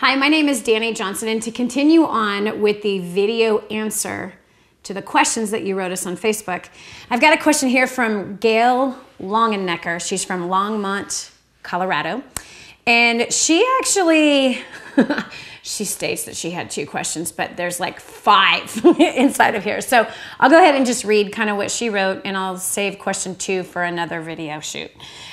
Hi, my name is Dani Johnson, and to continue on with the video answer to the questions that you wrote us on Facebook, I've got a question here from Gail Longenecker. She's from Longmont, Colorado, and she actually, she states that she had 2 questions, but there's like 5 inside of here. So I'll go ahead and just read kind of what she wrote, and I'll save question 2 for another video shoot.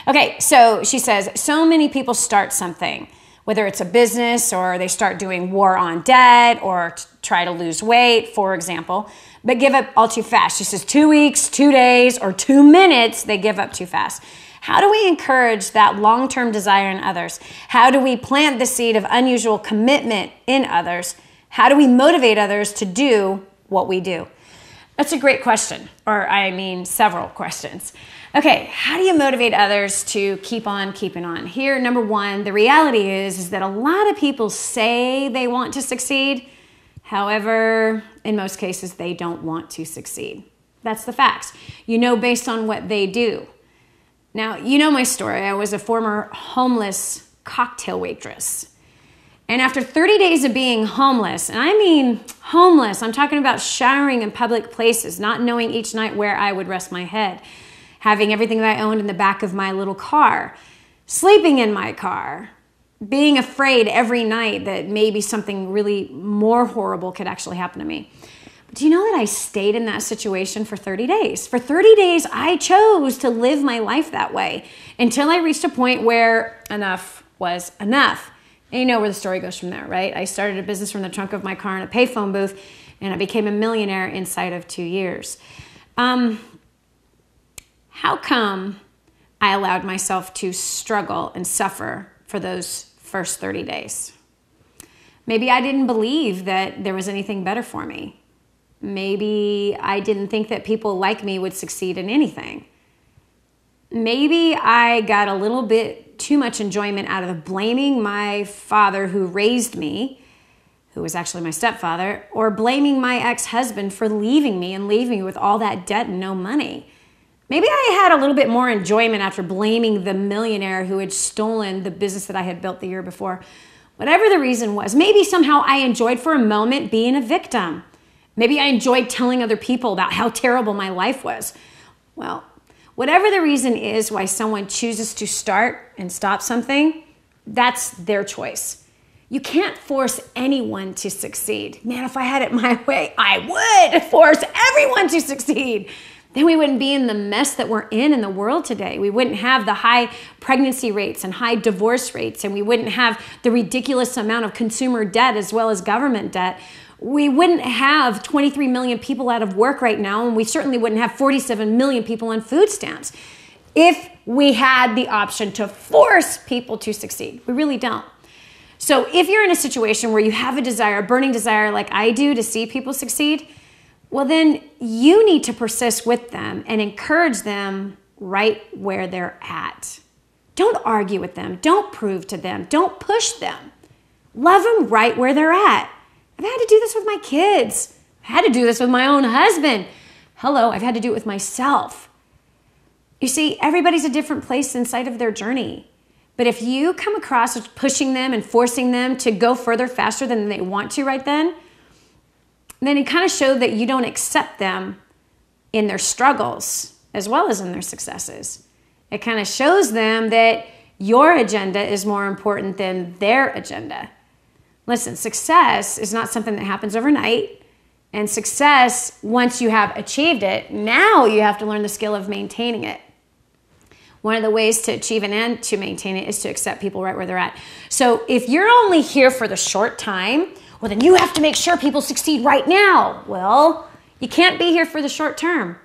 Okay, so she says, so many people start something, whether it's a business or they start doing war on debt or try to lose weight, for example, but give up all too fast. She says 2 weeks, 2 days, or 2 minutes, they give up too fast. How do we encourage that long-term desire in others? How do we plant the seed of unusual commitment in others? How do we motivate others to do what we do? That's a great question, or I mean several questions. Okay, how do you motivate others to keep on keeping on? Here, number 1, the reality is that a lot of people say they want to succeed. However, in most cases, they don't want to succeed. That's the facts. You know based on what they do. Now, you know my story. I was a former homeless cocktail waitress. And after 30 days of being homeless, and I mean homeless, I'm talking about showering in public places, not knowing each night where I would rest my head, having everything that I owned in the back of my little car, sleeping in my car, being afraid every night that maybe something really more horrible could actually happen to me. But do you know that I stayed in that situation for 30 days? For 30 days, I chose to live my life that way until I reached a point where enough was enough. And you know where the story goes from there, right? I started a business from the trunk of my car in a payphone booth, and I became a millionaire inside of 2 years. How come I allowed myself to struggle and suffer for those first 30 days? Maybe I didn't believe that there was anything better for me. Maybe I didn't think that people like me would succeed in anything. Maybe I got a little bit too much enjoyment out of blaming my father who raised me, who was actually my stepfather, or blaming my ex-husband for leaving me and leaving me with all that debt and no money. Maybe I had a little bit more enjoyment after blaming the millionaire who had stolen the business that I had built the year before. Whatever the reason was, maybe somehow I enjoyed for a moment being a victim. Maybe I enjoyed telling other people about how terrible my life was. Well, whatever the reason is why someone chooses to start and stop something, that's their choice. You can't force anyone to succeed. Man, if I had it my way, I would force everyone to succeed. Then we wouldn't be in the mess that we're in the world today. We wouldn't have the high pregnancy rates and high divorce rates, and we wouldn't have the ridiculous amount of consumer debt as well as government debt. We wouldn't have 23 million people out of work right now, and we certainly wouldn't have 47 million people on food stamps if we had the option to force people to succeed. We really don't. So if you're in a situation where you have a desire, a burning desire like I do to see people succeed, well, then you need to persist with them and encourage them right where they're at. Don't argue with them. Don't prove to them. Don't push them. Love them right where they're at. I've had to do this with my kids. I've had to do this with my own husband. Hello, I've had to do it with myself. You see, everybody's a different place inside of their journey. But if you come across as pushing them and forcing them to go further faster than they want to right then it kind of shows that you don't accept them in their struggles as well as in their successes. It kind of shows them that your agenda is more important than their agenda. Listen, success is not something that happens overnight. And success, once you have achieved it, now you have to learn the skill of maintaining it. One of the ways to achieve it and to maintain it is to accept people right where they're at. So if you're only here for the short time, well, then you have to make sure people succeed right now. Well, you can't be here for the short term.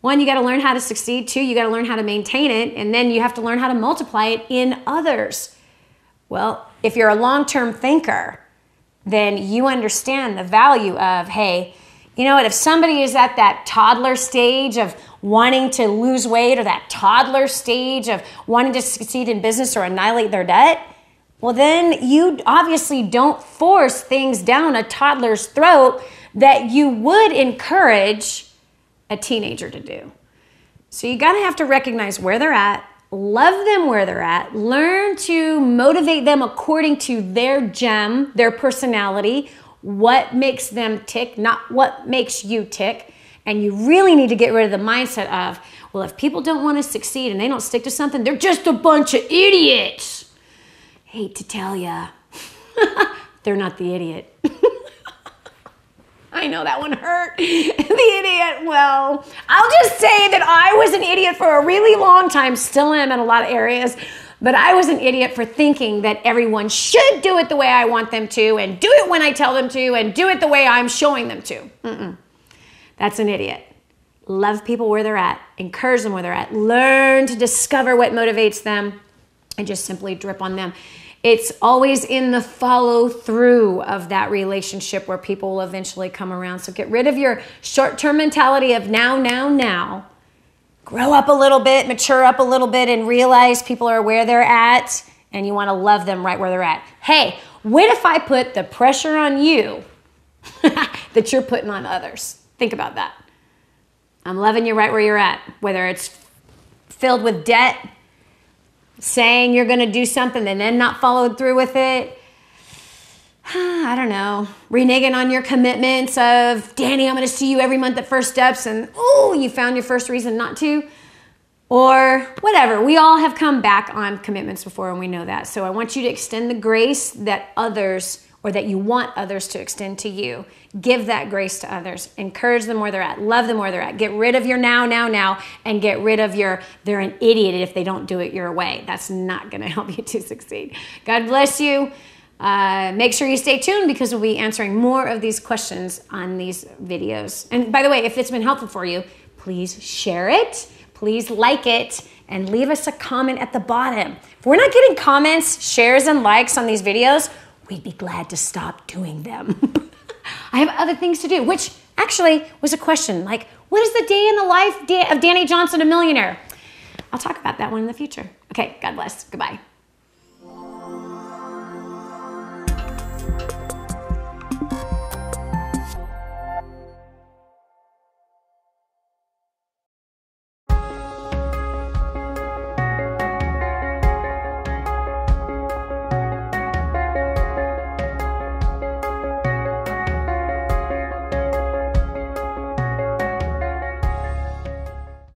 1, you got to learn how to succeed. 2, you got to learn how to maintain it. And then you have to learn how to multiply it in others. Well, if you're a long-term thinker, then you understand the value of, hey, you know what, if somebody is at that toddler stage of wanting to lose weight or that toddler stage of wanting to succeed in business or annihilate their debt, well, then you obviously don't force things down a toddler's throat that you would encourage a teenager to do. So you got to have to recognize where they're at, love them where they're at, learn to motivate them according to their gem, their personality, what makes them tick, not what makes you tick. And you really need to get rid of the mindset of, well, if people don't want to succeed and they don't stick to something, they're just a bunch of idiots. Hate to tell ya, they're not the idiot. I know that one hurt. The idiot. Well, I'll just say that I was an idiot for a really long time, still am in a lot of areas, but I was an idiot for thinking that everyone should do it the way I want them to, and do it when I tell them to, and do it the way I'm showing them to. That's an idiot. Love people where they're at. Encourage them where they're at. Learn to discover what motivates them and just simply drip on them. It's always in the follow through of that relationship where people will eventually come around. So get rid of your short-term mentality of now. Grow up a little bit, mature up a little bit, and realize people are where they're at and you want to love them right where they're at. Hey, what if I put the pressure on you that you're putting on others? Think about that. I'm loving you right where you're at, whether it's filled with debt, saying you're going to do something and then not followed through with it. I don't know. Reneging on your commitments of, Dani, I'm going to see you every month at First Steps, and you found your first reason not to. Or whatever. We all have come back on commitments before, and we know that. So I want you to extend the grace that others, or that you want others to extend to you. Give that grace to others. Encourage them where they're at. Love them where they're at. Get rid of your now, and get rid of your, they're an idiot if they don't do it your way. That's not going to help you to succeed. God bless you. Make sure you stay tuned because we'll be answering more of these questions on these videos. And by the way, if it's been helpful for you, please share it. Please like it and leave us a comment at the bottom. If we're not getting comments, shares, and likes on these videos, we'd be glad to stop doing them. I have other things to do, which actually was a question. Like, what is the day in the life of Dani Johnson, a millionaire? I'll talk about that one in the future. Okay, God bless. Goodbye.